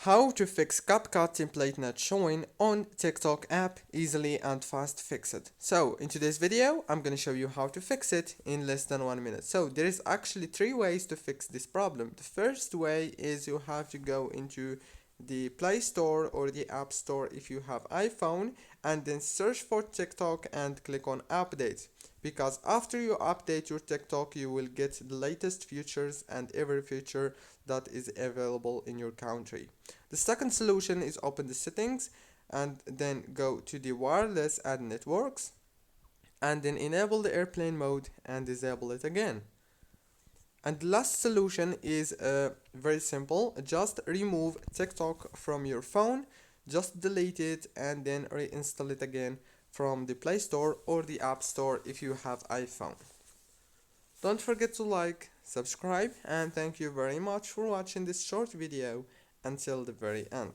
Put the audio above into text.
How to fix CapCut template not showing on TikTok app easily and fast fix it. So in today's video, I'm going to show you how to fix it in less than 1 minute. So there is actually 3 ways to fix this problem. The first way is you have to go into the Play Store or the App Store if you have iPhone, and then search for TikTok and click on update, because after you update your TikTok you will get the latest features and every feature that is available in your country. The second solution is open the settings and then go to the wireless and networks, and then enable the airplane mode and disable it again. And the last solution is very simple. Just remove TikTok from your phone, just delete it and then reinstall it again from the Play Store or the App Store if you have iPhone. Don't forget to like, subscribe, and thank you very much for watching this short video until the very end.